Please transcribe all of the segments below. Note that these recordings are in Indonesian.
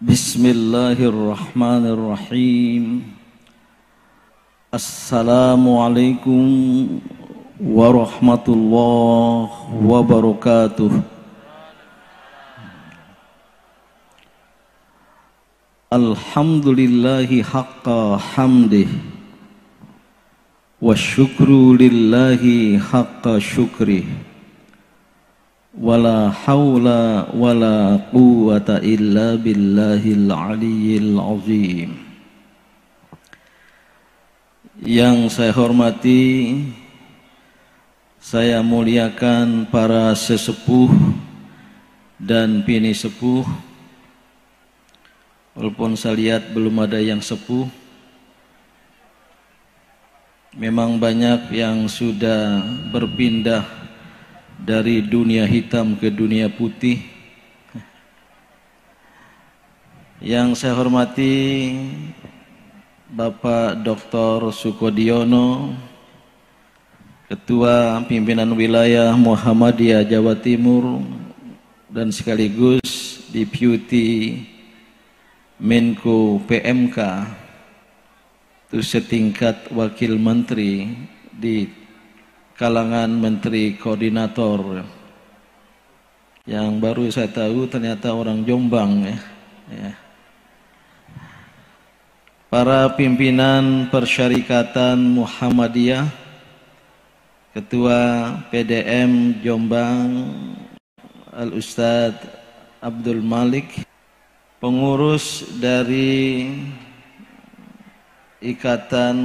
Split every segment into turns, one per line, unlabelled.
Bismillahirrahmanirrahim. Assalamualaikum warahmatullahi wabarakatuh. Alhamdulillahi haqqa hamdih wa syukru lillahi haqqa syukrih. Wala haula wala quwwata illa billahil aliyyil azim. Yang saya hormati, saya muliakan para sesepuh dan bini sepuh. Walaupun saya lihat belum ada yang sepuh, memang banyak yang sudah berpindah dari dunia hitam ke dunia putih. Yang saya hormati Bapak Dr. Sukodiono, Ketua Pimpinan Wilayah Muhammadiyah Jawa Timur dan sekaligus Deputi Menko PMK, itu setingkat Wakil Menteri di kalangan Menteri Koordinator, yang baru saya tahu ternyata orang Jombang ya. Para pimpinan Persyarikatan Muhammadiyah, Ketua PDM Jombang Al-Ustadz Abdul Malik, pengurus dari Ikatan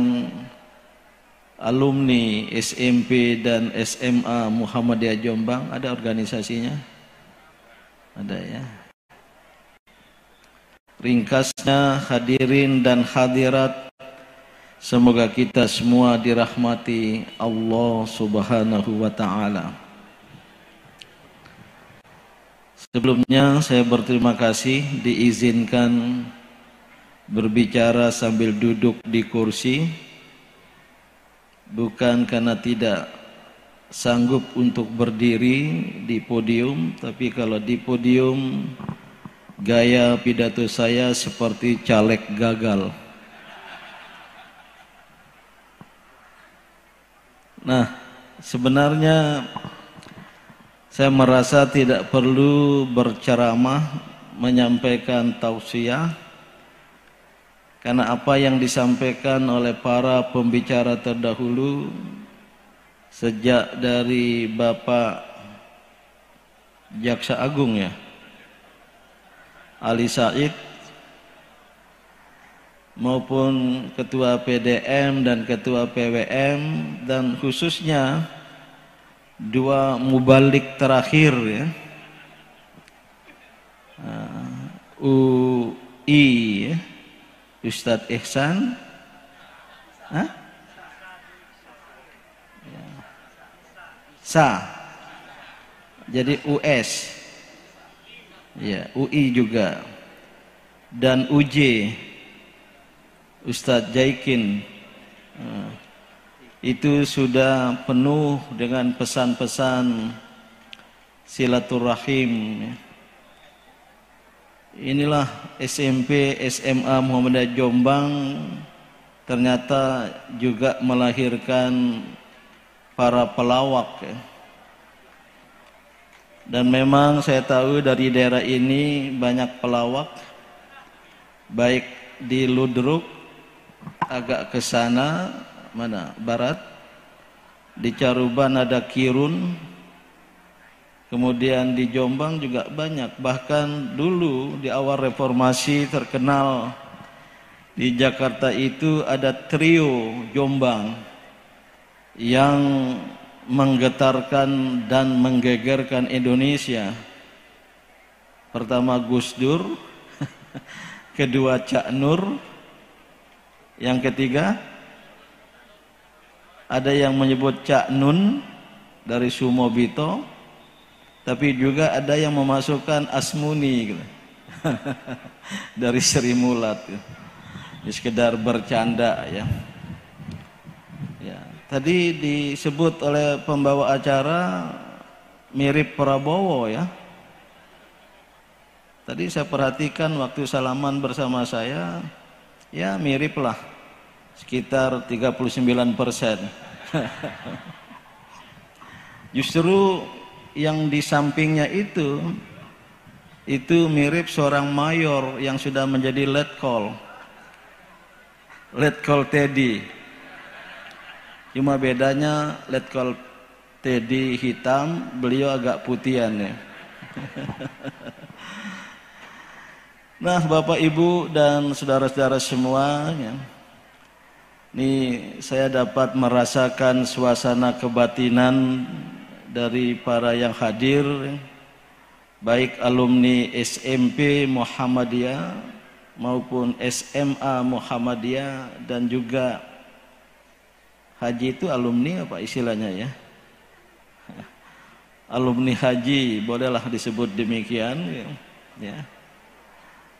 Alumni SMP dan SMA Muhammadiyah Jombang, ada organisasinya? Ada ya. Ringkasnya, hadirin dan hadirat, semoga kita semua dirahmati Allah Subhanahu wa ta'ala. Sebelumnya saya berterima kasih diizinkan berbicara sambil duduk di kursi, bukan karena tidak sanggup untuk berdiri di podium, tapi kalau di podium gaya pidato saya seperti caleg gagal. Nah, sebenarnya saya merasa tidak perlu berceramah, menyampaikan tausiah, karena apa yang disampaikan oleh para pembicara terdahulu, sejak dari Bapak Jaksa Agung ya, Ali Said, maupun Ketua PDM dan Ketua PWM, dan khususnya dua mubalik terakhir ya, UI ya, Ustadz Ihsan, jadi US, ya UI juga, dan UJ, Ustadz Jaikin, itu sudah penuh dengan pesan-pesan silaturahim. Inilah SMP SMA Muhammadiyah Jombang ternyata juga melahirkan para pelawak ya. Dan memang saya tahu dari daerah ini banyak pelawak, baik di Ludruk agak ke sana, mana barat, di Caruban ada Kirun, kemudian di Jombang juga banyak. Bahkan dulu di awal reformasi terkenal di Jakarta itu ada trio Jombang yang menggetarkan dan menggegerkan Indonesia. Pertama Gus Dur, kedua Cak Nur, yang ketiga ada yang menyebut Cak Nun dari Sumobito, tapi juga ada yang memasukkan Asmuni gitu. Dari Sri Mulat gitu. Ini sekedar bercanda ya. Tadi disebut oleh pembawa acara mirip Prabowo ya. Tadi saya perhatikan waktu salaman bersama saya, ya mirip lah, sekitar 39%. Justru yang di sampingnya itu mirip seorang mayor yang sudah menjadi letkol Teddy. Cuma bedanya letkol Teddy hitam, beliau agak putihan ya. Nah, Bapak Ibu dan saudara-saudara semua, ya, ini saya dapat merasakan suasana kebatinan dari para yang hadir, baik alumni SMP Muhammadiyah maupun SMA Muhammadiyah, dan juga haji itu alumni apa istilahnya ya? Alumni haji, bolehlah disebut demikian ya.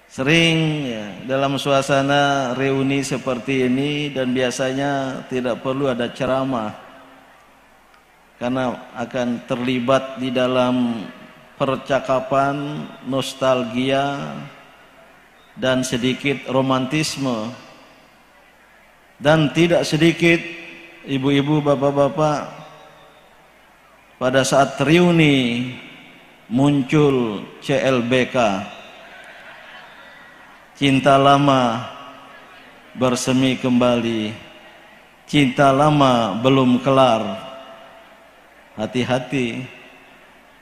Sering ya, dalam suasana reuni seperti ini, dan biasanya tidak perlu ada ceramah karena akan terlibat di dalam percakapan, nostalgia, dan sedikit romantisme. Dan tidak sedikit ibu-ibu, bapak-bapak pada saat reuni muncul CLBK, cinta lama bersemi kembali, cinta lama belum kelar. Hati-hati,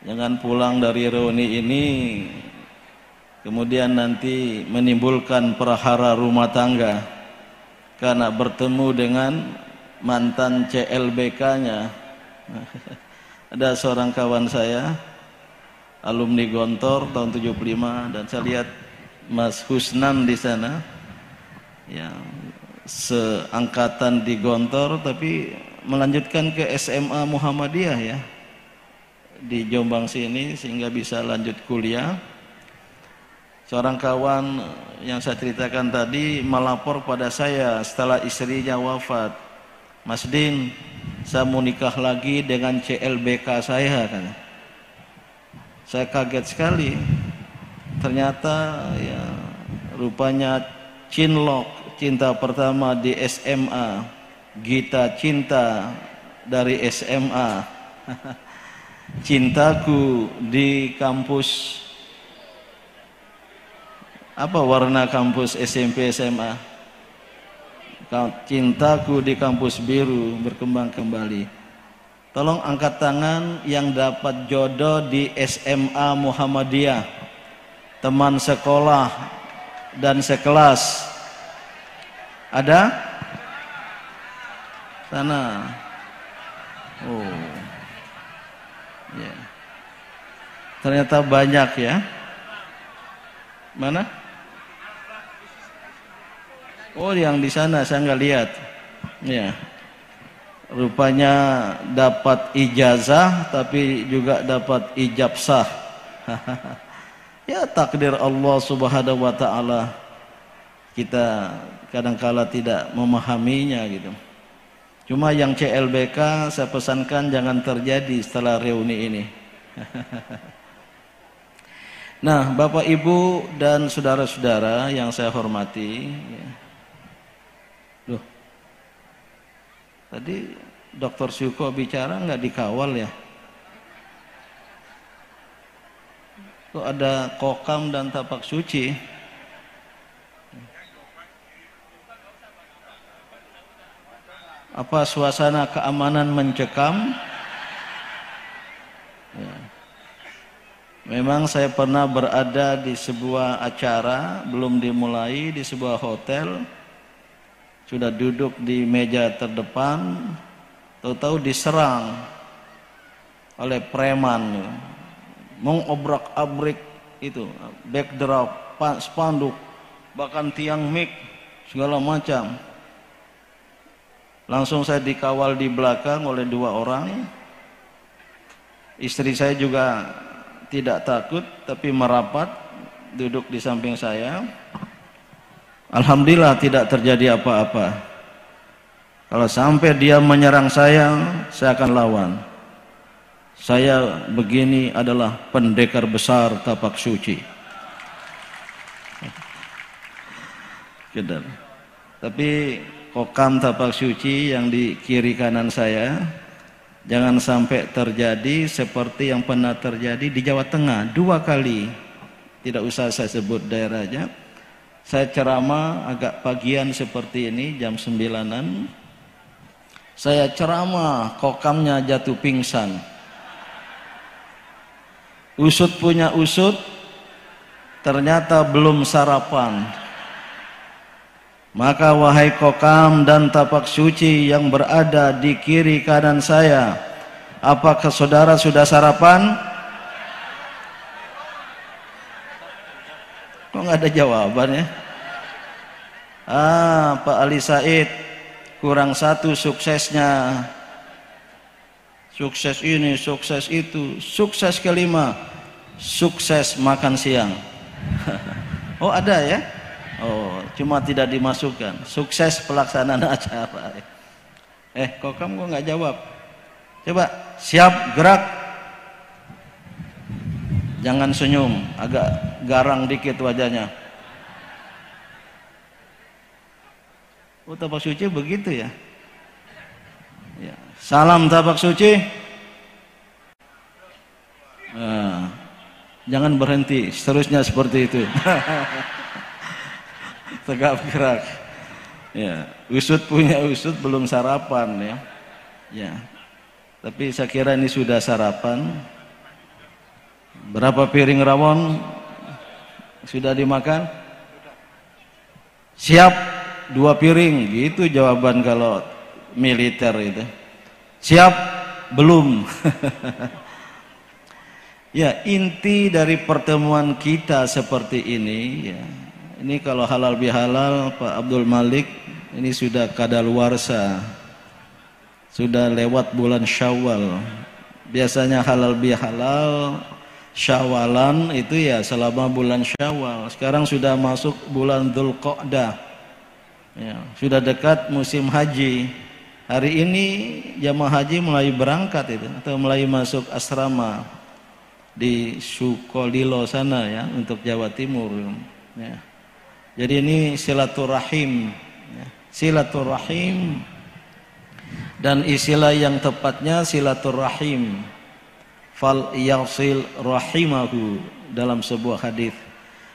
jangan pulang dari reuni ini kemudian nanti menimbulkan perhara rumah tangga karena bertemu dengan mantan CLBK-nya. Ada seorang kawan saya, alumni Gontor tahun 75, dan saya lihat Mas Husnan di sana, ya, seangkatan di Gontor tapi melanjutkan ke SMA Muhammadiyah ya di Jombang sini sehingga bisa lanjut kuliah. Seorang kawan yang saya ceritakan tadi melapor pada saya setelah istrinya wafat, Mas Din, saya mau nikah lagi dengan CLBK saya, kan. Saya kaget sekali. Ternyata ya rupanya cinlok, cinta pertama di SMA, Gita cinta dari SMA, cintaku di kampus, apa warna kampus SMP SMA, cintaku di kampus biru berkembang kembali. Tolong angkat tangan yang dapat jodoh di SMA Muhammadiyah, teman sekolah dan sekelas. Ada? Sana. Oh. Ya. Ternyata banyak ya. Mana? Oh, yang di sana saya nggak lihat. Ya. Rupanya dapat ijazah tapi juga dapat ijab sah. Ya, takdir Allah Subhanahu wa taala. Kita kadangkala tidak memahaminya gitu. Cuma yang CLBK saya pesankan jangan terjadi setelah reuni ini. Nah, Bapak Ibu dan saudara-saudara yang saya hormati, ya. Loh, tadi Dr. Syuko bicara nggak dikawal ya? Kok ada kokam dan tapak suci? Apa suasana keamanan mencekam? Ya. Memang saya pernah berada di sebuah acara belum dimulai di sebuah hotel, sudah duduk di meja terdepan, tahu-tahu diserang oleh preman, mengobrak-abrik itu backdrop, spanduk, bahkan tiang mic segala macam. Langsung saya dikawal di belakang oleh 2 orang. Istri saya juga tidak takut tapi merapat duduk di samping saya. Alhamdulillah tidak terjadi apa-apa. Kalau sampai dia menyerang saya akan lawan. Saya begini adalah pendekar besar tapak suci. Kedar. Tapi kokam tapak suci yang di kiri kanan saya jangan sampai terjadi seperti yang pernah terjadi di Jawa Tengah 2 kali. Tidak usah saya sebut daerahnya. Saya ceramah agak pagian seperti ini jam 9-an. Saya ceramah, kokamnya jatuh pingsan. Usut punya usut, ternyata belum sarapan. Maka wahai kokam dan tapak suci yang berada di kiri kanan saya, apakah saudara sudah sarapan? Kok nggak ada jawabannya? Pak Ali Said, kurang satu suksesnya. Sukses ini, sukses itu. Sukses kelima, sukses makan siang. Oh ada ya? Oh, cuma tidak dimasukkan. Sukses pelaksanaan acara. Kok kamu nggak jawab? Coba, siap, gerak. Jangan senyum, agak garang dikit wajahnya. Oh, tapak suci begitu ya? Ya. Salam tapak suci. Nah, jangan berhenti, seterusnya seperti itu. Tegap gerak. Ya, usut punya usut belum sarapan ya. Ya. Tapi saya kira ini sudah sarapan. Berapa piring rawon sudah dimakan? Siap 2 piring, gitu jawaban kalau militer itu. Siap belum. Ya, inti dari pertemuan kita seperti ini ya. Ini kalau halal bihalal Pak Abdul Malik ini sudah kadaluarsa, sudah lewat bulan Syawal. Biasanya halal bihalal Syawalan itu ya selama bulan Syawal. Sekarang sudah masuk bulan Dzulqa'dah. Ya, sudah dekat musim haji. Hari ini jamaah haji mulai berangkat itu atau mulai masuk asrama di Sukolilo sana ya untuk Jawa Timur. Ya. Jadi ini silaturahim, ya. Silaturahim, dan istilah yang tepatnya silaturahim. Fal yasil rahimahu dalam sebuah hadis.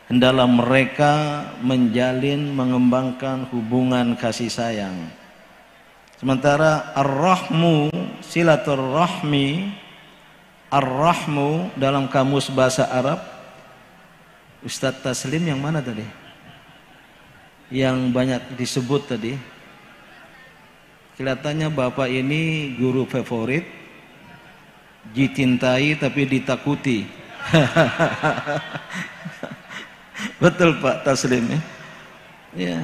Hendaklah mereka menjalin, mengembangkan hubungan kasih sayang. Sementara ar-rahmu, silaturahmi, ar-rahmu dalam kamus bahasa Arab, Ustadz Taslim yang mana tadi? Yang banyak disebut tadi. Kelihatannya Bapak ini guru favorit, dicintai tapi ditakuti. Betul Pak Taslim ya. Ya.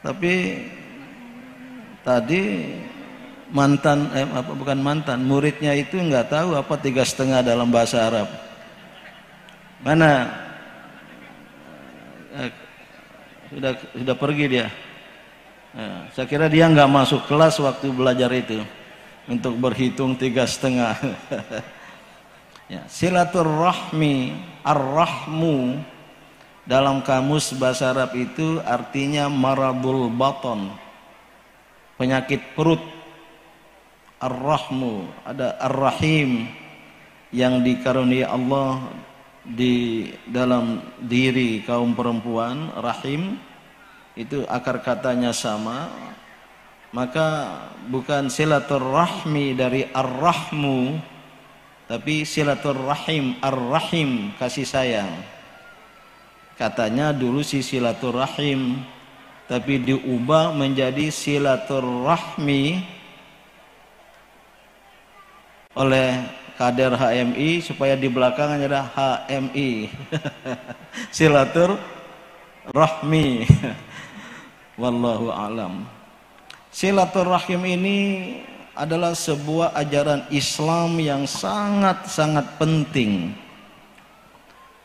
Tapi tadi bukan mantan, muridnya itu nggak tahu apa 3,5 dalam bahasa Arab. Mana? Sudah pergi dia. Nah, saya kira dia nggak masuk kelas waktu belajar itu untuk berhitung 3,5. Ya, silaturahmi, ar-rahmu dalam kamus bahasa Arab itu artinya maradul baton, penyakit perut. Ar-rahmu, ada ar-rahim yang dikaruniai Allah di dalam diri kaum perempuan, rahim itu akar katanya sama, maka bukan silaturahmi dari ar-rahmu, tapi silaturahim, ar-rahim, kasih sayang. Katanya dulu si silaturahim, tapi diubah menjadi silaturahmi oleh kader HMI supaya di belakangnya ada HMI. Silaturahmi. Wallahu alam. Silaturahim ini adalah sebuah ajaran Islam yang sangat-sangat penting.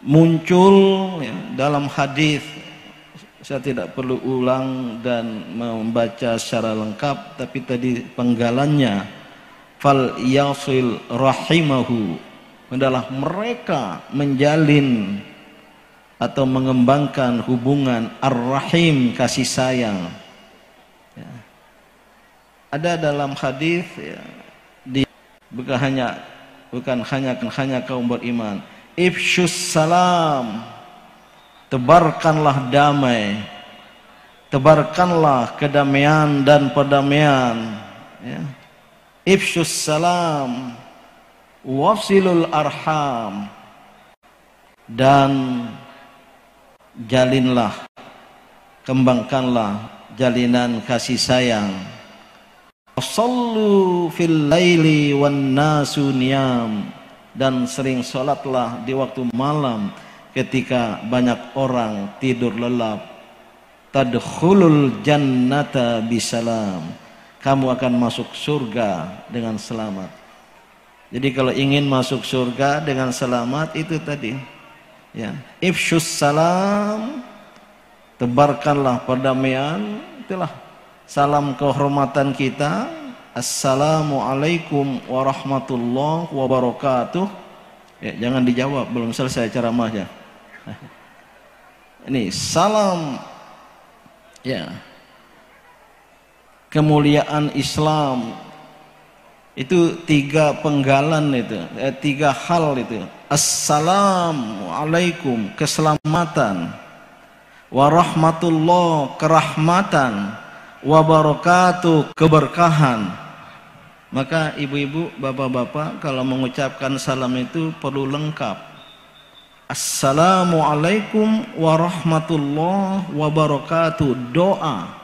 Muncul ya, dalam hadis. Saya tidak perlu ulang dan membaca secara lengkap, tapi tadi penggalannya. Fal yasil rahimahu, adalah mereka menjalin atau mengembangkan hubungan ar-rahim, kasih sayang. Ya. Ada dalam hadis ya, bukan hanya kaum beriman. Ifsyus salam, tebarkanlah damai, tebarkanlah kedamaian dan perdamaian. Ya. Ifsyus salam, wasilul arham, dan jalinlah, kembangkanlah jalinan kasih sayang. Shallu fil laili wan nasu niyam, dan sering salatlah di waktu malam ketika banyak orang tidur lelap. Tadkhulul jannata bisalam, kamu akan masuk surga dengan selamat. Jadi kalau ingin masuk surga dengan selamat itu tadi ya, ifsyus salam, tebarkanlah perdamaian. Itulah salam kehormatan kita. Assalamualaikum warahmatullahi wabarakatuh. Ya, jangan dijawab, belum selesai ceramahnya. Ini salam ya, kemuliaan Islam itu tiga penggalan itu, tiga hal itu. Assalamualaikum, keselamatan, warahmatullah, kerahmatan, wabarakatuh, keberkahan. Maka ibu-ibu, bapak-bapak kalau mengucapkan salam itu perlu lengkap. Assalamualaikum warahmatullah wabarakatuh, doa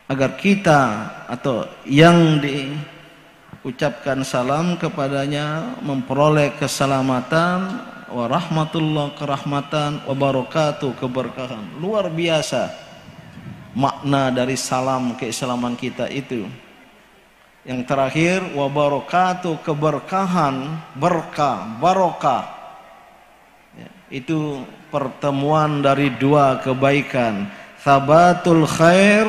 agar kita atau yang diucapkan salam kepadanya memperoleh keselamatan, warahmatullah, kerahmatan, wabarakatuh, keberkahan. Luar biasa makna dari salam keislaman kita itu. Yang terakhir, wabarakatuh, keberkahan, berkah, barokah. Ya, itu pertemuan dari dua kebaikan. Thabatul khair,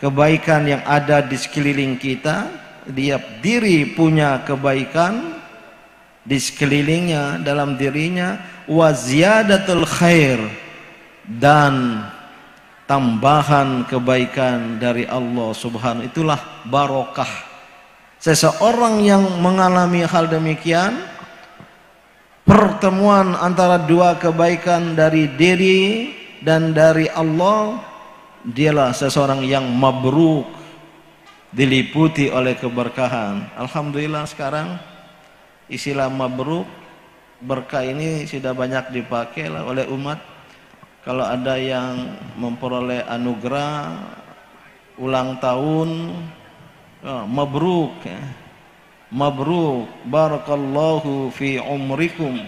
kebaikan yang ada di sekeliling kita. Tiap diri punya kebaikan di sekelilingnya, dalam dirinya. Wa ziyadatul khair, dan tambahan kebaikan dari Allah Subhanahu. Itulah barokah. Seseorang yang mengalami hal demikian, pertemuan antara dua kebaikan dari diri dan dari Allah, dialah seseorang yang mabruk, diliputi oleh keberkahan. Alhamdulillah sekarang istilah mabruk, berkah ini sudah banyak dipakai oleh umat. Kalau ada yang memperoleh anugerah ulang tahun, mabruk ya. Mabruk, barakallahu fi umrikum,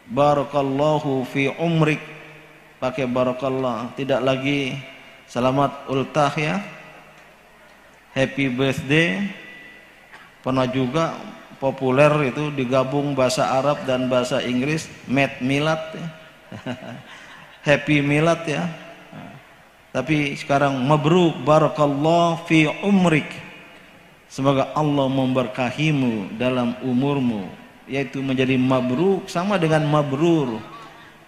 barakallahu fi umrik, pakai barakallah, tidak lagi selamat ultah ya, happy birthday. Pernah juga populer itu digabung bahasa Arab dan bahasa Inggris, mad milad ya. Happy milad ya. Tapi sekarang mabruk, barakallahu fi umrik, semoga Allah memberkahimu dalam umurmu, yaitu menjadi mabruk, sama dengan mabrur.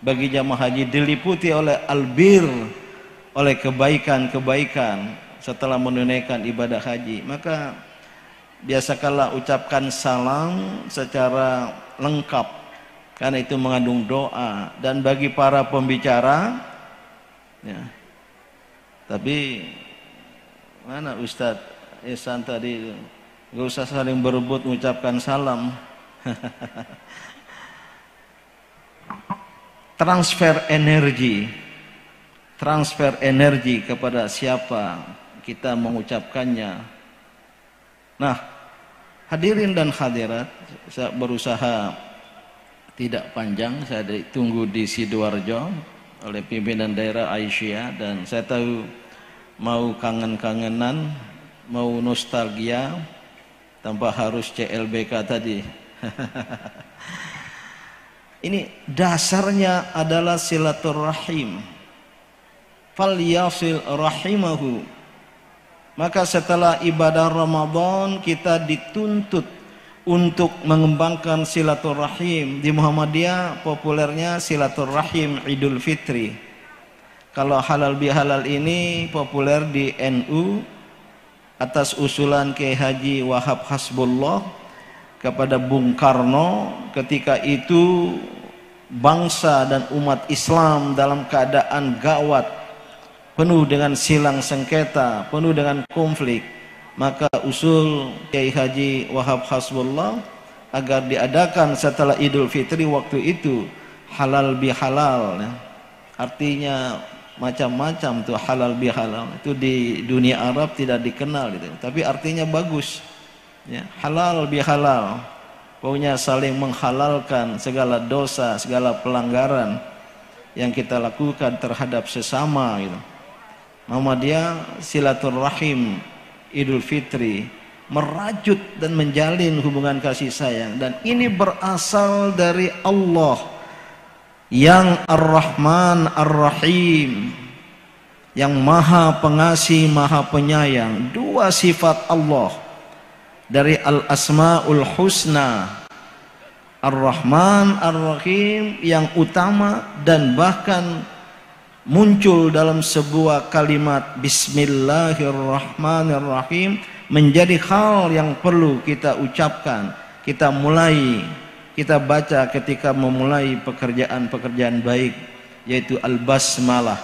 Bagi jamaah haji diliputi oleh albir, oleh kebaikan-kebaikan setelah menunaikan ibadah haji. Maka biasakanlah ucapkan salam secara lengkap, karena itu mengandung doa. Dan bagi para pembicara ya, tapi mana Ustadz Ihsan tadi, gak usah saling berebut mengucapkan salam. Transfer energi kepada siapa kita mengucapkannya. Nah, hadirin dan hadirat, saya berusaha tidak panjang. Saya ditunggu di Sidoarjo oleh pimpinan daerah Aisyah, dan saya tahu mau kangen-kangenan, mau nostalgia tanpa harus CLBK tadi. Ini dasarnya adalah silaturahim. Falyasil rahimahu. Maka setelah ibadah Ramadan kita dituntut untuk mengembangkan silaturahim. Di Muhammadiyah populernya silaturahim Idul Fitri. Kalau halal bihalal ini populer di NU atas usulan Kiai Haji Wahab Hasbullah kepada Bung Karno ketika itu bangsa dan umat Islam dalam keadaan gawat, penuh dengan silang sengketa, penuh dengan konflik. Maka usul Kiai Haji Wahab Hasbullah agar diadakan setelah Idul Fitri waktu itu halal bihalal, ya. Artinya macam-macam tuh halal bihalal. Itu di dunia Arab tidak dikenal gitu. Tapi artinya bagus. Ya, halal bihalal. Pokoknya saling menghalalkan segala dosa, segala pelanggaran yang kita lakukan terhadap sesama gitu. Muhammadiyah silaturahim Idul Fitri merajut dan menjalin hubungan kasih sayang, dan ini berasal dari Allah yang Ar-Rahman Ar-Rahim, yang Maha Pengasih Maha Penyayang. Dua sifat Allah dari Al-Asmaul Husna, Ar-Rahman Ar-Rahim yang utama, dan bahkan muncul dalam sebuah kalimat Bismillahirrahmanirrahim menjadi hal yang perlu kita ucapkan, kita mulai, kita baca ketika memulai pekerjaan-pekerjaan baik, yaitu Al-Basmalah.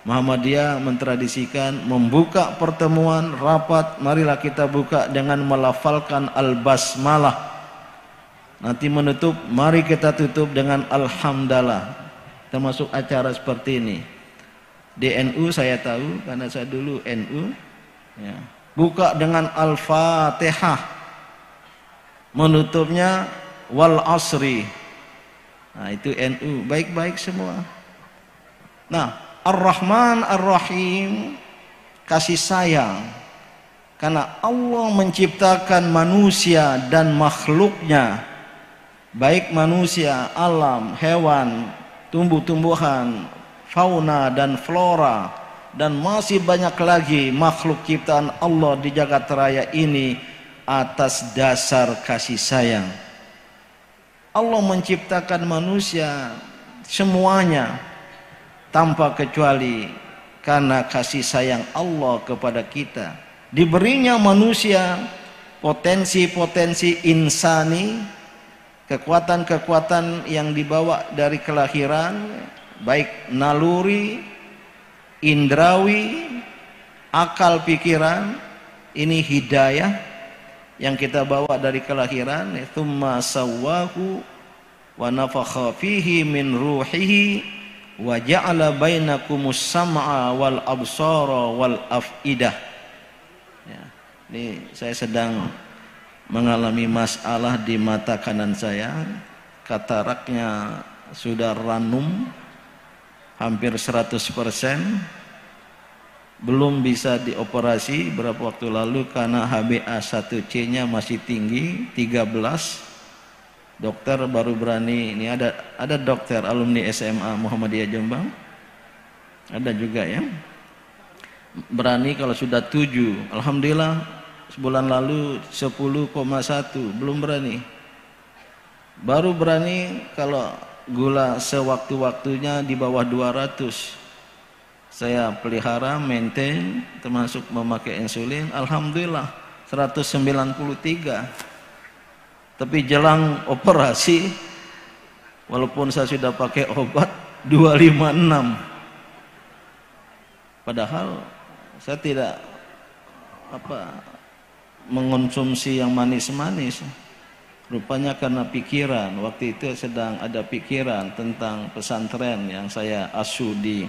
Muhammadiyah mentradisikan membuka pertemuan rapat, marilah kita buka dengan melafalkan Al-Basmalah. Nanti menutup, mari kita tutup dengan Alhamdulillah. Termasuk acara seperti ini di NU saya tahu karena saya dulu NU, ya. Buka dengan Al-Fatihah, menutupnya wal asri. Nah itu NU, baik-baik semua. Nah Ar-Rahman Ar-Rahim, kasih sayang, karena Allah menciptakan manusia dan makhluknya, baik manusia, alam, hewan, tumbuh-tumbuhan, fauna dan flora, dan masih banyak lagi makhluk ciptaan Allah di jagat raya ini atas dasar kasih sayang. Allah menciptakan manusia semuanya tanpa kecuali karena kasih sayang Allah kepada kita. Diberinya manusia potensi-potensi insani, kekuatan-kekuatan yang dibawa dari kelahiran, baik naluri, indrawi, akal pikiran, ini hidayah yang kita bawa dari kelahiran. Tsumma sawwahu wa nafakha fihi min ruhihi wa ja'ala bainakumus sam'a wal absara wal afidah. Ya, ini saya sedang mengalami masalah di mata kanan saya, kataraknya sudah ranum hampir 100%, belum bisa dioperasi beberapa waktu lalu karena HbA1c nya masih tinggi 13. Dokter baru berani, ini ada dokter alumni SMA Muhammadiyah Jombang, ada juga ya, berani kalau sudah 7. Alhamdulillah sebulan lalu 10,1, belum berani. Baru berani kalau gula sewaktu-waktunya di bawah 200. Saya pelihara, maintain, termasuk memakai insulin. Alhamdulillah 193. Tapi jelang operasi, walaupun saya sudah pakai obat, 256. Padahal saya tidak mengonsumsi yang manis-manis. Rupanya karena pikiran, waktu itu sedang ada pikiran tentang pesantren yang saya asuh di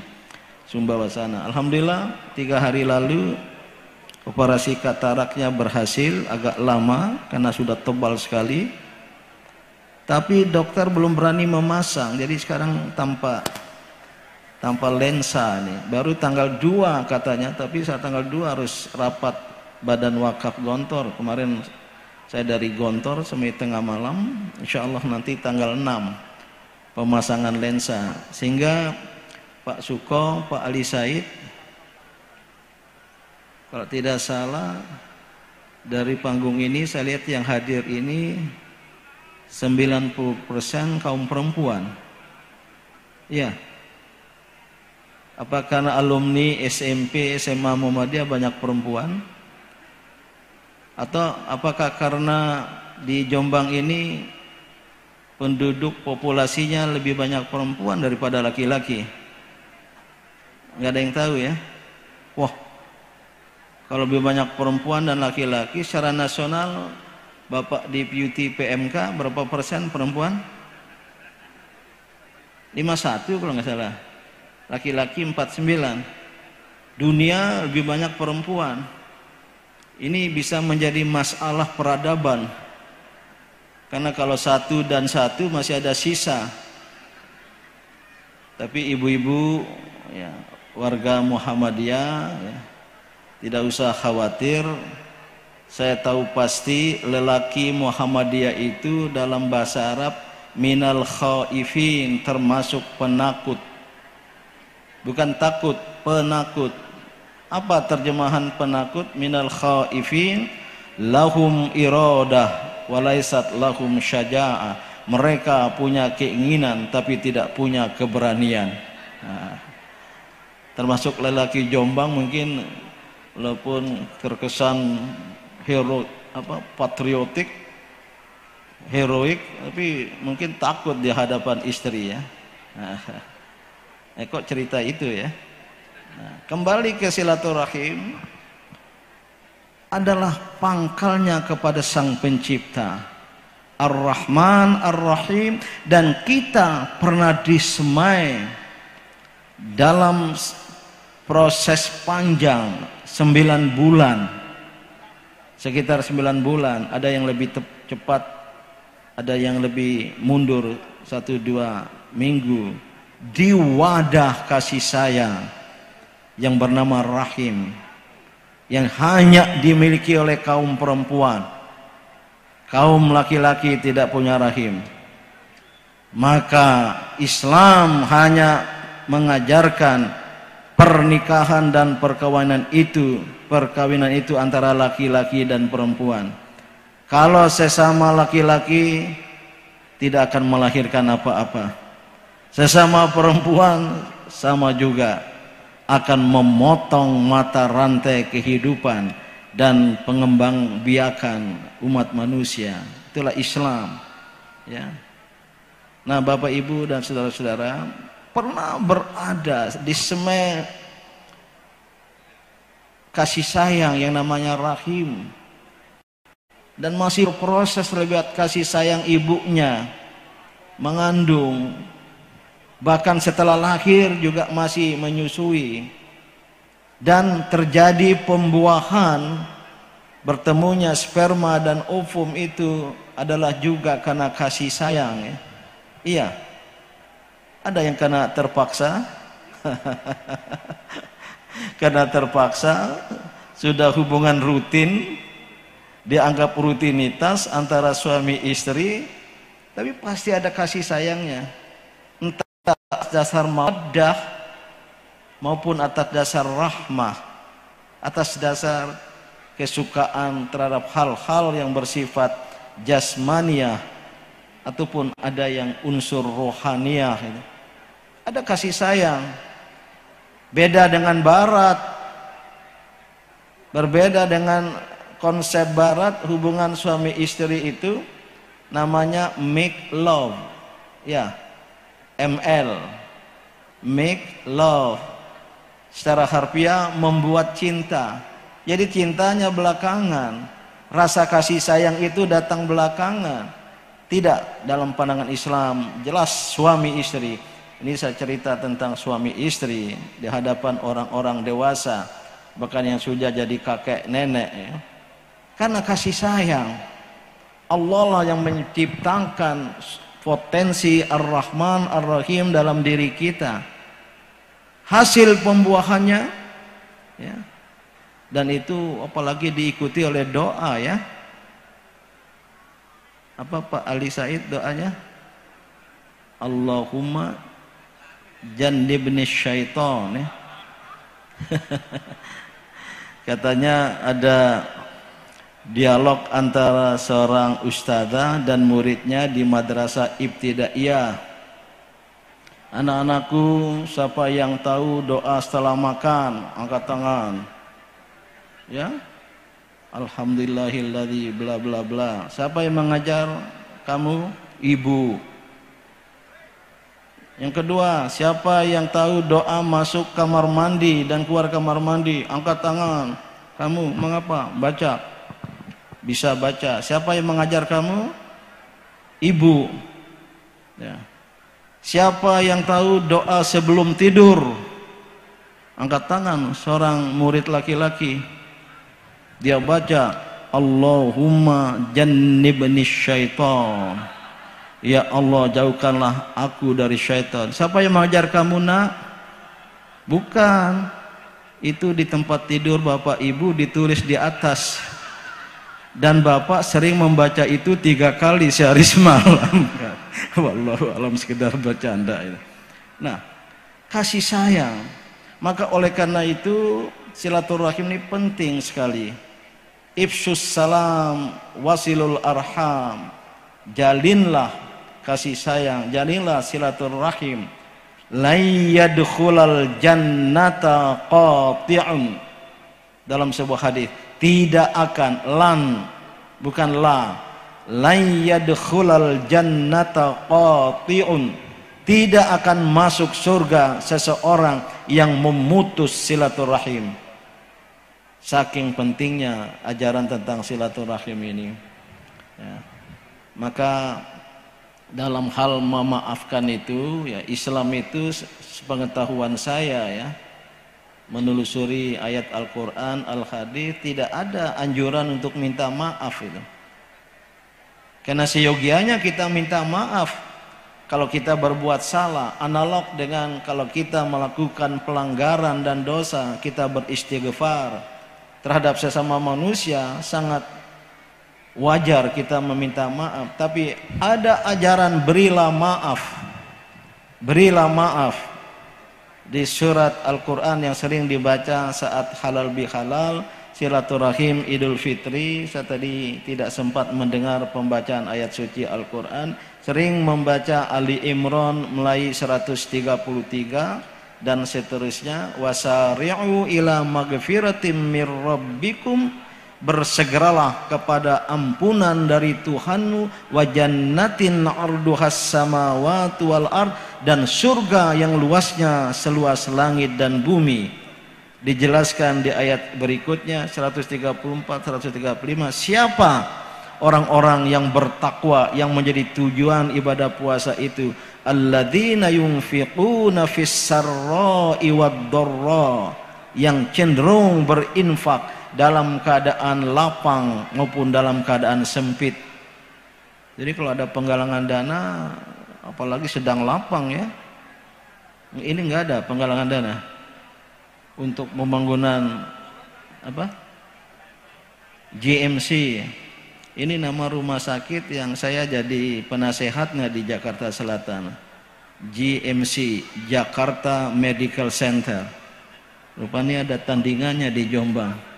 Sumbawa sana. Alhamdulillah 3 hari lalu operasi kataraknya berhasil, agak lama karena sudah tebal sekali. Tapi dokter belum berani memasang, jadi sekarang tanpa lensa nih. Baru tanggal 2 katanya, tapi saat tanggal 2 harus rapat Badan Wakaf Gontor. Kemarin saya dari Gontor sampai tengah malam, insya Allah nanti tanggal 6 pemasangan lensa. Sehingga Pak Suko, Pak Ali Said, kalau tidak salah dari panggung ini saya lihat yang hadir ini 90% kaum perempuan. Iya. Apa karena alumni SMP, SMA Muhammadiyah banyak perempuan? Atau apakah karena di Jombang ini penduduk populasinya lebih banyak perempuan daripada laki-laki? Nggak ada yang tahu ya. Wah, kalau lebih banyak perempuan dan laki-laki secara nasional, Bapak Deputi PMK berapa persen perempuan? 51 kalau nggak salah. Laki-laki 49. Dunia lebih banyak perempuan. Ini bisa menjadi masalah peradaban. Karena kalau satu dan satu masih ada sisa. Tapi ibu-ibu ya, warga Muhammadiyah ya, tidak usah khawatir. Saya tahu pasti lelaki Muhammadiyah itu dalam bahasa Arab minal khaifin, termasuk penakut. Bukan takut, penakut. Apa terjemahan penakut? Minal khaifin lahum iradah walaisat lahum syaja'ah. Mereka punya keinginan tapi tidak punya keberanian. Nah, termasuk lelaki Jombang mungkin walaupun terkesan patriotik, heroik, tapi mungkin takut di hadapan istri ya. Kok cerita itu ya. Nah, kembali ke silaturahim adalah pangkalnya kepada Sang Pencipta Ar-Rahman Ar-Rahim, dan kita pernah disemai dalam proses panjang 9 bulan. Sekitar 9 bulan, ada yang lebih cepat, ada yang lebih mundur 1-2 minggu di wadah kasih sayang yang bernama rahim, yang hanya dimiliki oleh kaum perempuan. Kaum laki-laki tidak punya rahim. Maka Islam hanya mengajarkan pernikahan dan perkawinan itu antara laki-laki dan perempuan. Kalau sesama laki-laki tidak akan melahirkan apa-apa. Sesama perempuan sama juga akan memotong mata rantai kehidupan dan pengembang biakan umat manusia. Itulah Islam ya. Nah, Bapak Ibu dan saudara-saudara, pernah berada di semai kasih sayang yang namanya rahim, dan masih proses lewat kasih sayang ibunya mengandung, bahkan setelah lahir juga masih menyusui, dan terjadi pembuahan, bertemunya sperma dan ovum itu adalah juga karena kasih sayang ya. Iya. Ada yang karena terpaksa karena terpaksa, sudah hubungan rutin, dianggap rutinitas antara suami istri, tapi pasti ada kasih sayangnya, entah atas dasar mawaddah maupun atas dasar rahmah, atas dasar kesukaan terhadap hal-hal yang bersifat jasmaniyah, ataupun ada yang unsur rohaniyah. Ada kasih sayang. Beda dengan barat, berbeda dengan konsep barat. Hubungan suami istri itu namanya make love ya, ML, make love. Secara harfiah membuat cinta. Jadi cintanya belakangan, rasa kasih sayang itu datang belakangan. Tidak, dalam pandangan Islam jelas suami istri. Ini saya cerita tentang suami istri di hadapan orang-orang dewasa, bahkan yang sudah jadi kakek nenek ya. Karena kasih sayang, Allah lah yang menciptakan potensi Ar-Rahman Ar-Rahim dalam diri kita. Hasil pembuahannya ya, dan itu apalagi diikuti oleh doa ya. Apa Pak Ali Said doanya? Allahumma jannibni syaitan ya. Katanya ada Dialog antara seorang ustadzah dan muridnya di madrasah ibtidaiyah. Anak-anakku, siapa yang tahu doa setelah makan? Angkat tangan. Ya, alhamdulillahilladzi bla bla bla. Siapa yang mengajar kamu? Ibu. Yang kedua, siapa yang tahu doa masuk kamar mandi dan keluar kamar mandi? Angkat tangan. Kamu mengapa? Baca. Bisa baca. Siapa yang mengajar kamu? Ibu. Ya. Siapa yang tahu doa sebelum tidur? Angkat tangan. Seorang murid laki-laki. Dia baca, Allahumma jannibni syaitan. Ya Allah, jauhkanlah aku dari syaitan. Siapa yang mengajar kamu, nak? Bukan. Itu di tempat tidur bapak ibu ditulis di atas. Dan bapak sering membaca itu 3 kali sehari semalam. Wallahu alam, sekedar bercanda itu. Nah, kasih sayang. Maka oleh karena itu silaturahim ini penting sekali. Ifsyus salam wasilul arham. Jalinlah kasih sayang, jalinlah silaturahim. La yadkhulal jannata qati'un. Dalam sebuah hadis, tidak akan, lan bukan la, la yadkhulal jannata qati'un, tidak akan masuk surga seseorang yang memutus silaturahim. Saking pentingnya ajaran tentang silaturahim ini ya. Maka dalam hal memaafkan itu ya, Islam itu sepengetahuan saya ya, menelusuri ayat Al-Quran, Al-Hadis, tidak ada anjuran untuk minta maaf itu. Karena seyogianya kita minta maaf kalau kita berbuat salah, analog dengan kalau kita melakukan pelanggaran dan dosa, kita beristighfar terhadap sesama manusia, sangat wajar kita meminta maaf. Tapi ada ajaran berilah maaf. Berilah maaf. Di surat Al-Quran yang sering dibaca saat halal bihalal, silaturahim Idul Fitri. Saya tadi tidak sempat mendengar pembacaan ayat suci Al-Quran. Sering membaca Ali Imran mulai 133 dan seterusnya. Wasari'u ila magfiratim mir rabbikum. Bersegeralah kepada ampunan dari Tuhanmu, wa jannatin 'arduhas samawati wal ard, dan surga yang luasnya seluas langit dan bumi. Dijelaskan di ayat berikutnya 134 135, siapa orang-orang yang bertakwa yang menjadi tujuan ibadah puasa itu? Alladzina yunfiquna fis sarra'i wad dharra, yang cenderung berinfak dalam keadaan lapang maupun dalam keadaan sempit. Jadi kalau ada penggalangan dana, apalagi sedang lapang ya, ini enggak ada penggalangan dana untuk pembangunan apa? GMC. Ini nama rumah sakit yang saya jadi penasehatnya di Jakarta Selatan. GMC, Jakarta Medical Center. Rupanya ada tandingannya di Jombang.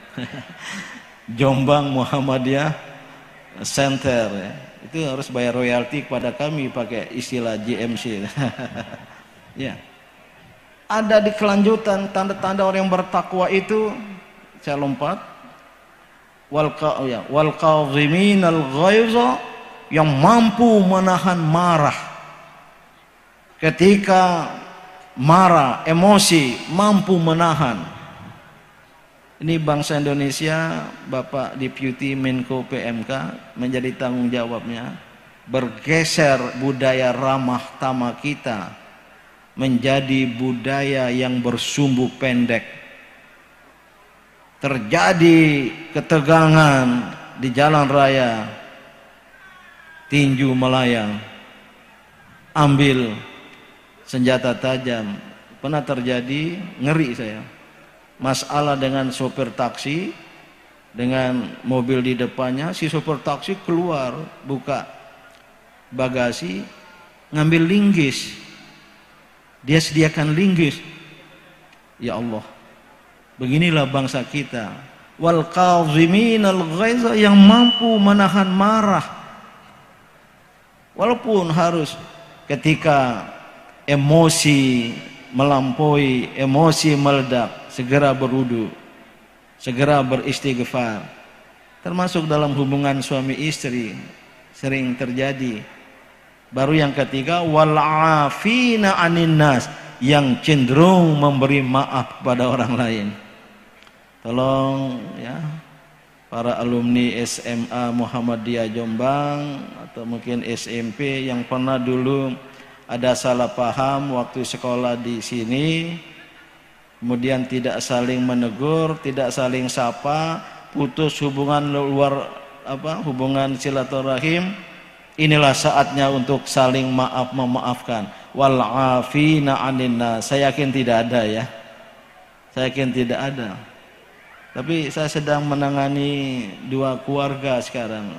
Jombang Muhammadiyah Center ya. Itu harus bayar royalti kepada kami pakai istilah GMC. Ya. Ada di kelanjutan tanda-tanda orang yang bertakwa itu, saya lompat, wal kadhiminal ghaiza, yang mampu menahan marah. Ketika marah, emosi, mampu menahan. Ini bangsa Indonesia, Bapak Deputi Menko PMK menjadi tanggung jawabnya bergeser budaya ramah tamah kita menjadi budaya yang bersumbu pendek. Terjadi ketegangan di jalan raya, tinju melayang, ambil senjata tajam. Pernah terjadi, ngeri saya. Masalah dengan sopir taksi, dengan mobil di depannya, si sopir taksi keluar, buka bagasi, ngambil linggis. Dia sediakan linggis. Ya Allah, beginilah bangsa kita. wal kadhiminal ghaiza, yang mampu menahan marah. Walaupun harus ketika emosi melampaui, emosi meledak, segera berwudu, segera beristighfar. Termasuk dalam hubungan suami istri sering terjadi. Baru yang ketiga, wal afina 'anin nas, yang cenderung memberi maaf pada orang lain. Tolong ya, para alumni SMA Muhammadiyah Jombang atau mungkin SMP yang pernah dulu ada salah paham waktu sekolah di sini, kemudian tidak saling menegur, tidak saling sapa, putus hubungan hubungan silaturahim. Inilah saatnya untuk saling memaafkan. Wal afina 'anin nas. Saya yakin tidak ada ya. Saya yakin tidak ada. Tapi saya sedang menangani dua keluarga sekarang.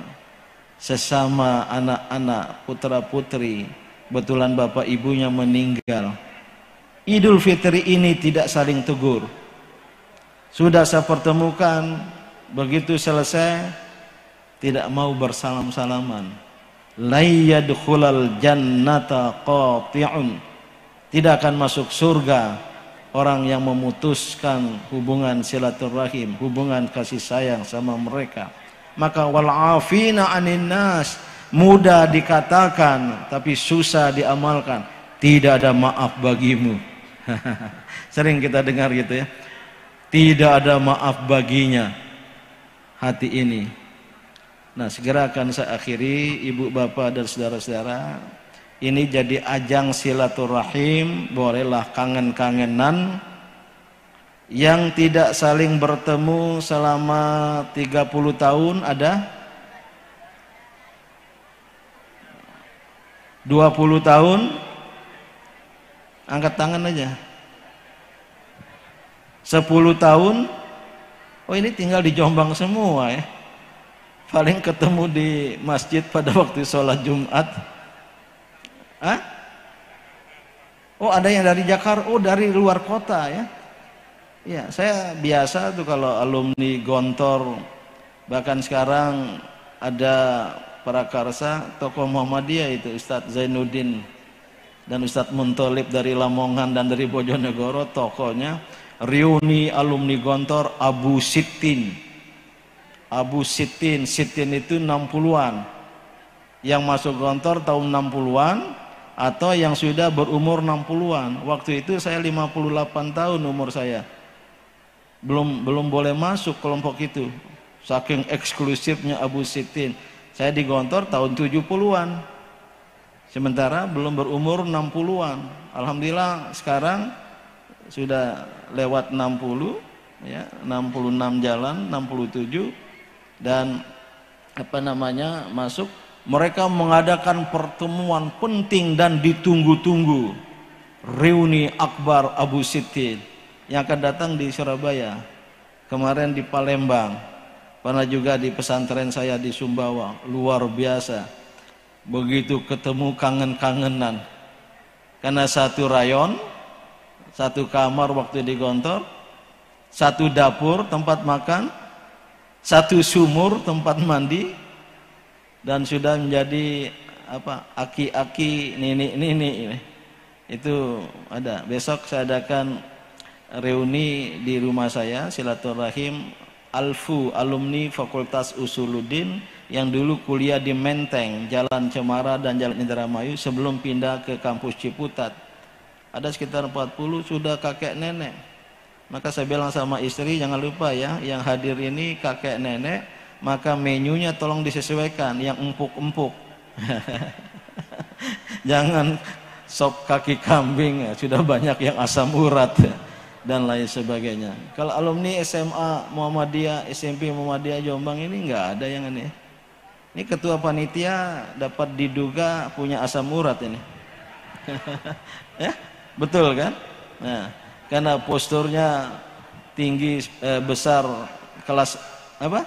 Sesama anak-anak, putra-putri. Kebetulan bapak ibunya meninggal. Idul Fitri ini tidak saling tegur. Sudah saya pertemukan, begitu selesai tidak mau bersalam-salaman. La yadkhulal jannata qati'un, tidak akan masuk surga orang yang memutuskan hubungan silaturahim, hubungan kasih sayang sama mereka. Maka wal afina 'anin nas, mudah dikatakan tapi susah diamalkan. Tidak ada maaf bagimu. Sering kita dengar gitu ya. Tidak ada maaf baginya hati ini. Nah, segera akan saya akhiri, ibu bapak dan saudara-saudara. Ini jadi ajang silaturahim, bolehlah kangen-kangenan. Yang tidak saling bertemu selama 30 tahun ada? 20 tahun? Angkat tangan aja. 10 tahun? Oh, ini tinggal di Jombang semua ya. Paling ketemu di masjid pada waktu sholat Jumat. Hah? Oh, ada yang dari Jakarta, oh dari luar kota ya. Ya, saya biasa tuh kalau alumni Gontor, bahkan sekarang ada prakarsa tokoh Muhammadiyah itu Ustadz Zainuddin dan Ustadz Muntolib dari Lamongan dan dari Bojonegoro, tokohnya reuni alumni Gontor Abu Sittin. Abu Sittin, Sittin itu 60-an. Yang masuk Gontor tahun 60-an atau yang sudah berumur 60-an. Waktu itu saya 58 tahun umur saya. Belum boleh masuk kelompok itu. Saking eksklusifnya Abu Sittin. Saya di Gontor tahun 70-an. Sementara belum berumur 60-an. Alhamdulillah sekarang sudah lewat 60 ya, 66 jalan, 67. Dan masuk, mereka mengadakan pertemuan penting dan ditunggu-tunggu, reuni akbar Abu Sittin yang akan datang di Surabaya, kemarin di Palembang, pernah juga di pesantren saya di Sumbawa. Luar biasa, begitu ketemu kangen-kangenan, karena satu rayon, satu kamar waktu di Gontor, satu dapur tempat makan, satu sumur tempat mandi, dan sudah menjadi aki-aki nini itu ada. Besok saya adakan reuni di rumah saya silaturahim Alfu, alumni Fakultas Usuluddin yang dulu kuliah di Menteng, Jalan Cemara dan Jalan Indramayu sebelum pindah ke kampus Ciputat. Ada sekitar 40 sudah kakek nenek. Maka saya bilang sama istri, jangan lupa ya, yang hadir ini kakek nenek, maka menunya tolong disesuaikan, yang empuk-empuk. Jangan sop kaki kambing, ya. Sudah banyak yang asam urat ya, dan lain sebagainya. Kalau alumni SMA Muhammadiyah, SMP Muhammadiyah Jombang ini nggak ada yang ini. Ini ketua panitia dapat diduga punya asam urat ini. Ya, betul kan? Nah, karena posturnya tinggi, besar, kelas apa?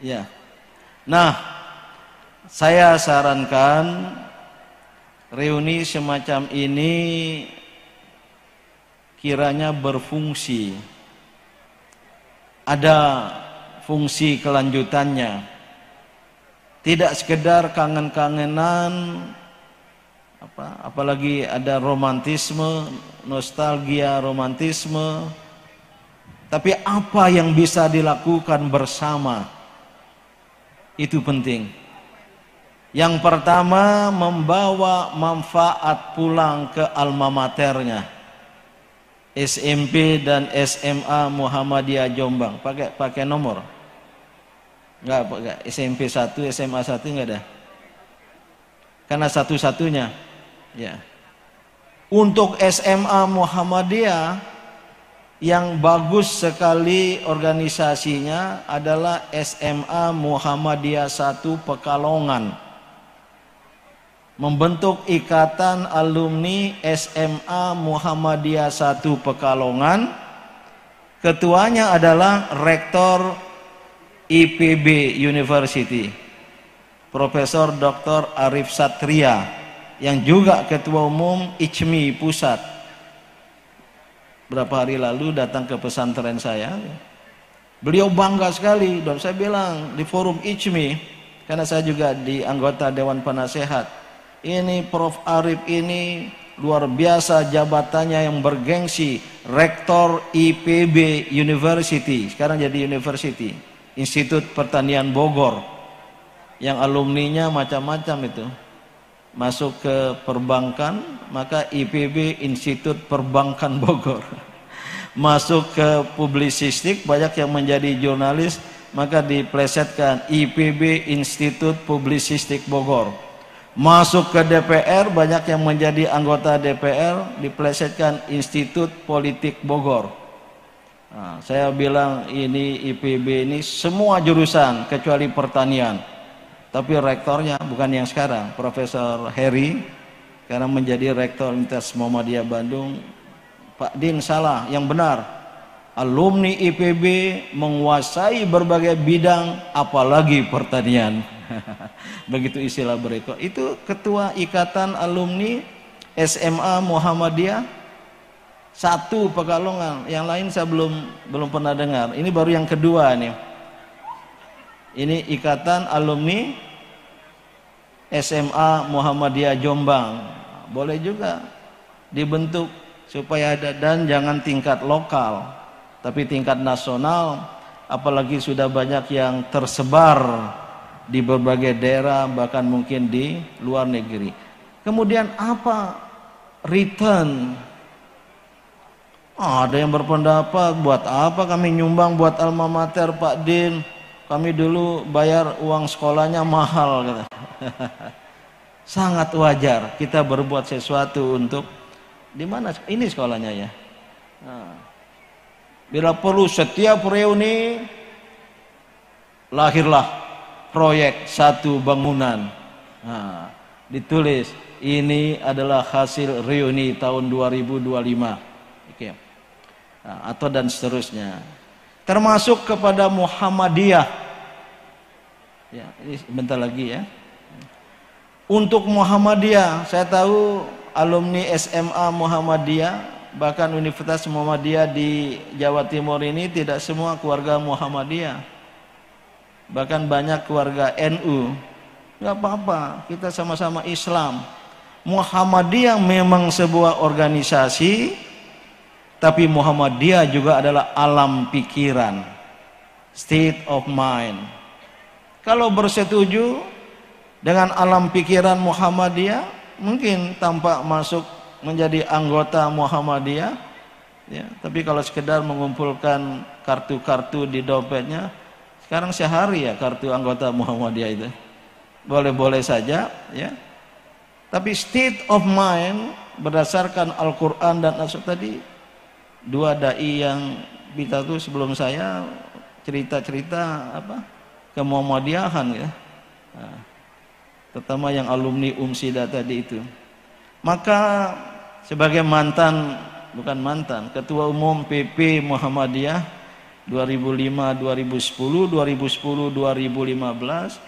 Ya. Nah, saya sarankan reuni semacam ini kiranya berfungsi, ada fungsi kelanjutannya, tidak sekedar kangen-kangenan, apalagi ada romantisme, nostalgia romantisme, tapi apa yang bisa dilakukan bersama itu penting. Yang pertama, membawa manfaat pulang ke alma maternya, SMP dan SMA Muhammadiyah Jombang. Pakai nomor? Enggak, SMP 1, SMA 1 enggak ada. Karena satu-satunya. Ya. Untuk SMA Muhammadiyah yang bagus sekali organisasinya adalah SMA Muhammadiyah 1 Pekalongan. Membentuk ikatan alumni SMA Muhammadiyah 1 Pekalongan. Ketuanya adalah Rektor IPB University, Profesor Dr. Arif Satria, yang juga Ketua Umum ICMI Pusat. Berapa hari lalu datang ke pesantren saya. Beliau bangga sekali, dan saya bilang di forum ICMI, karena saya juga di anggota Dewan Penasehat, ini Prof. Arif ini luar biasa jabatannya yang bergengsi, Rektor IPB University, sekarang jadi University, Institut Pertanian Bogor, yang alumninya macam-macam itu. Masuk ke perbankan, maka IPB Institut Perbankan Bogor. Masuk ke publisistik, banyak yang menjadi jurnalis, maka diplesetkan IPB Institut Publisistik Bogor. Masuk ke DPR, banyak yang menjadi anggota DPR, diplesetkan Institut Politik Bogor. Nah, saya bilang ini IPB ini semua jurusan kecuali pertanian. Tapi rektornya bukan yang sekarang, Profesor Heri, karena menjadi rektor Universitas Muhammadiyah Bandung. Pak Din salah, yang benar. Alumni IPB menguasai berbagai bidang, apalagi pertanian. Begitu istilah berikut. Itu ketua ikatan alumni SMA Muhammadiyah 1 Pekalongan. Yang lain saya belum pernah dengar. Ini baru yang kedua nih. Ini ikatan alumni SMA Muhammadiyah Jombang. Boleh juga dibentuk supaya ada, dan jangan tingkat lokal, tapi tingkat nasional. Apalagi sudah banyak yang tersebar di berbagai daerah, bahkan mungkin di luar negeri. Kemudian apa return? Ada yang berpendapat, buat apa kami nyumbang buat alma mater Pak Din? Kami dulu bayar uang sekolahnya mahal, kata. Sangat wajar kita berbuat sesuatu untuk, di mana ini sekolahnya ya. Nah, bila perlu setiap reuni lahirlah proyek satu bangunan. Nah, ditulis ini adalah hasil reuni tahun 2025. Oke. Nah, atau dan seterusnya. Termasuk kepada Muhammadiyah. Ya, ini sebentar lagi ya. Untuk Muhammadiyah, saya tahu alumni SMA Muhammadiyah, bahkan Universitas Muhammadiyah di Jawa Timur ini tidak semua keluarga Muhammadiyah. Bahkan banyak keluarga NU. Gak apa-apa, kita sama-sama Islam. Muhammadiyah memang sebuah organisasi, tapi Muhammadiyah juga adalah alam pikiran, state of mind. Kalau bersetuju dengan alam pikiran Muhammadiyah, mungkin tampak masuk menjadi anggota Muhammadiyah, ya. Tapi kalau sekedar mengumpulkan kartu-kartu di dompetnya, sekarang sehari ya kartu anggota Muhammadiyah itu, boleh-boleh saja, ya. Tapi state of mind berdasarkan Al-Quran dan As-Sunnah tadi, dua dai yang kita tuh sebelum saya cerita-cerita ke Muhammadiyahan ya. Nah, terutama yang alumni Umsida tadi itu. Maka sebagai bukan mantan, Ketua Umum PP Muhammadiyah 2005, 2010, 2015,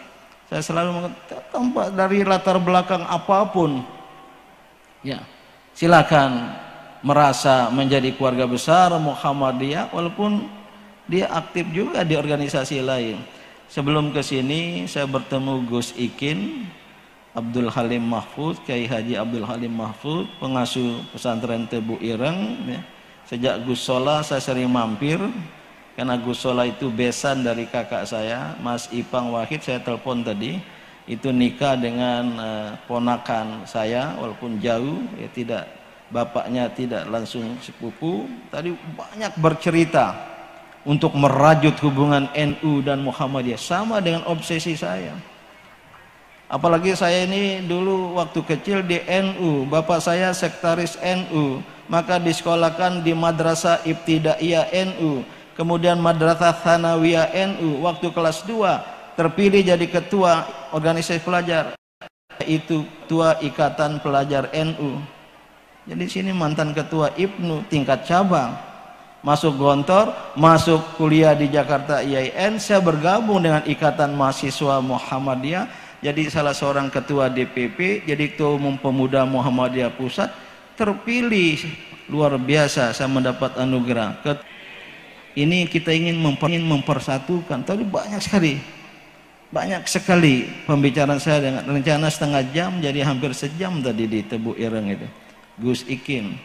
saya selalu mengatakan tanpa dari latar belakang apapun, ya silakan merasa menjadi keluarga besar Muhammadiyah, walaupun dia aktif juga di organisasi lain. Sebelum ke sini saya bertemu Gus Ikin Abdul Halim Mahfud, Kiai Haji Abdul Halim Mahfud, pengasuh pesantren Tebu Ireng ya. Sejak Gus Sola saya sering mampir, karena Gus Sola itu besan dari kakak saya, Mas Ipang Wahid. Saya telepon tadi, itu nikah dengan ponakan saya, walaupun jauh ya, tidak, bapaknya tidak langsung sepupu. Tadi banyak bercerita untuk merajut hubungan NU dan Muhammadiyah, sama dengan obsesi saya. Apalagi saya ini dulu waktu kecil di NU, bapak saya sekretaris NU, maka disekolahkan di Madrasah Ibtidaiyah NU, kemudian Madrasah Tsanawiyah NU. Waktu kelas 2 terpilih jadi ketua organisasi pelajar, itu ketua Ikatan Pelajar NU. Jadi sini mantan ketua IPNU tingkat cabang. Masuk Gontor, masuk kuliah di Jakarta IAIN, saya bergabung dengan Ikatan Mahasiswa Muhammadiyah, jadi salah seorang ketua DPP, jadi ketua umum pemuda Muhammadiyah Pusat, terpilih. Luar biasa, saya mendapat anugerah. Ini kita ingin mempersatukan, tapi banyak sekali pembicaraan saya dengan rencana setengah jam, jadi hampir sejam tadi di Tebu Ireng itu. Gus Ikin,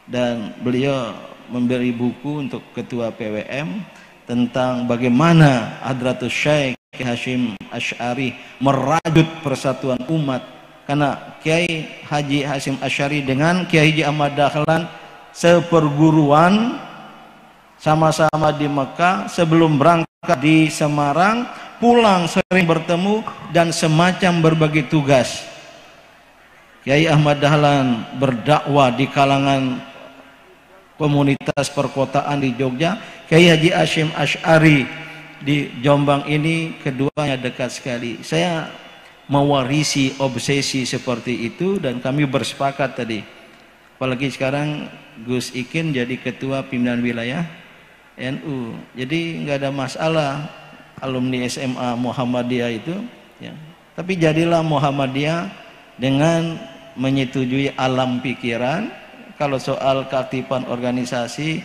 dan beliau memberi buku untuk ketua PWM tentang bagaimana Hadratus Syekh Hasyim Asy'ari merajut persatuan umat, karena Kiai Haji Hasyim Asy'ari dengan Kiai Haji Ahmad Dahlan seperguruan, sama-sama di Mekah, sebelum berangkat di Semarang, pulang sering bertemu dan semacam berbagi tugas. Kiai Ahmad Dahlan berdakwah di kalangan komunitas perkotaan di Jogja, Kiai Haji Hasyim Asy'ari di Jombang. Ini keduanya dekat sekali. Saya mewarisi obsesi seperti itu dan kami bersepakat tadi. Apalagi sekarang Gus Ikin jadi ketua pimpinan wilayah NU. Jadi nggak ada masalah alumni SMA Muhammadiyah itu ya. Tapi jadilah Muhammadiyah dengan menyetujui alam pikiran. Kalau soal keaktifan organisasi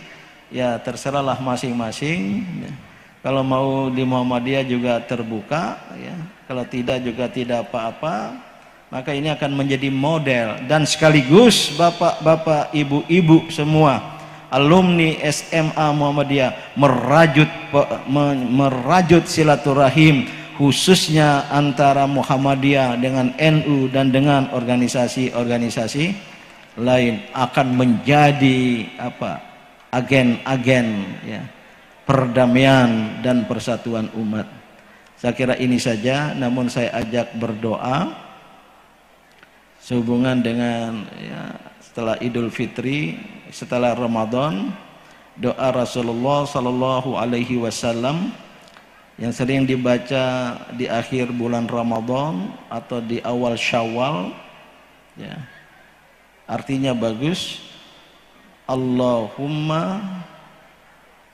ya terserahlah masing-masing ya. Kalau mau di Muhammadiyah juga terbuka ya. Kalau tidak juga tidak apa-apa. Maka ini akan menjadi model, dan sekaligus bapak-bapak, ibu-ibu semua alumni SMA Muhammadiyah merajut silaturahim, khususnya antara Muhammadiyah dengan NU dan dengan organisasi-organisasi lain, akan menjadi agen-agen ya, perdamaian dan persatuan umat. Saya kira ini saja, namun saya ajak berdoa sehubungan dengan ya, setelah Idul Fitri, setelah Ramadan, doa Rasulullah Sallallahu Alaihi Wasallam yang sering dibaca di akhir bulan Ramadan atau di awal Syawal ya. Artinya bagus, Allahumma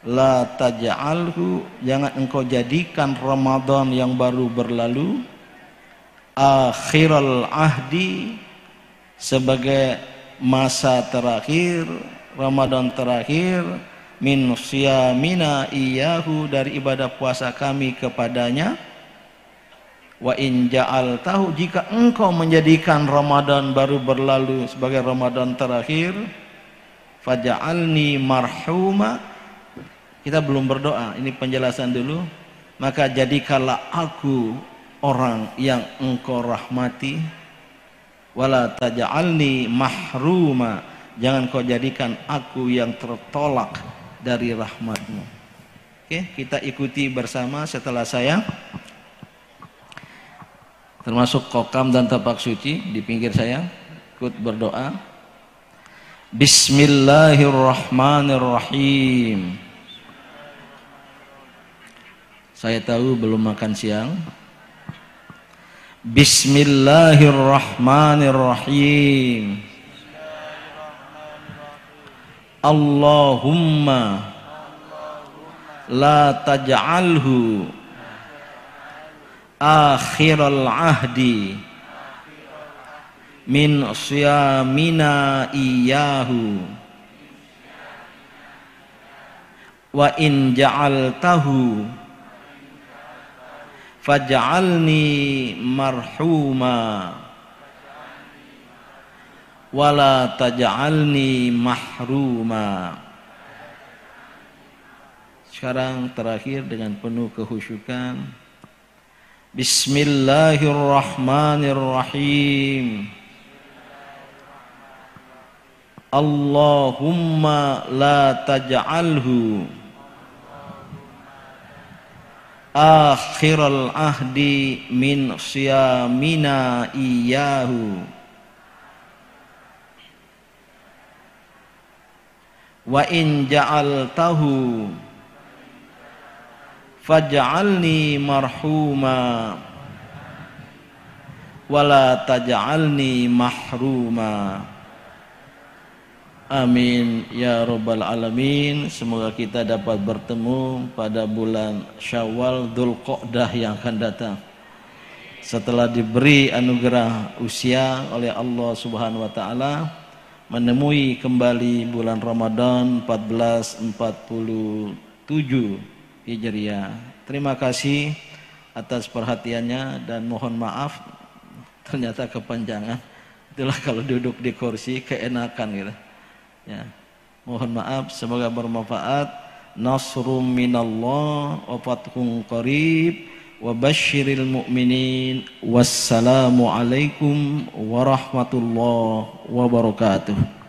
la taj'alhu, jangan engkau jadikan Ramadan yang baru berlalu akhiral ahdi, sebagai masa terakhir, Ramadan terakhir, min siyamina iyahu, dari ibadah puasa kami kepadanya. Wa in ja'altahu, jika engkau menjadikan Ramadan baru berlalu sebagai Ramadan terakhir, faja'alni marhuma. Kita belum berdoa, ini penjelasan dulu. Maka jadikanlah aku orang yang engkau rahmati, wala taj'alni mahruma, jangan kau jadikan aku yang tertolak dari rahmatmu. Oke, kita ikuti bersama setelah saya, termasuk kokam dan tapak suci di pinggir saya, ikut berdoa. Bismillahirrahmanirrahim. Saya tahu belum makan siang. Bismillahirrahmanirrahim. Allahumma la taj'alhu akhiral ahdi min siyamina iyahu wa in ja'altahu faj'alni marhuma wala taj'alni mahruma. Sekarang terakhir dengan penuh kehusyukan. Bismillahirrahmanirrahim. Allahumma la taj'alhu akhiral ahdi min siyamina iyyahu wa in ja'altahu faj'alni marhuma wala taj'alni mahruma. Amin ya rabbal alamin. Semoga kita dapat bertemu pada bulan Syawal Dzulqa'dah yang akan datang, setelah diberi anugerah usia oleh Allah Subhanahu wa taala, menemui kembali bulan Ramadan 1447 Hijriah. Terima kasih atas perhatiannya dan mohon maaf ternyata kepanjangan. Itulah kalau duduk di kursi keenakan gitu. Ya. Mohon maaf, semoga bermanfaat. Nasrum minallah wa fathun qarib wa basyiril mu'minin. Wassalamu alaikum warahmatullahi wabarakatuh.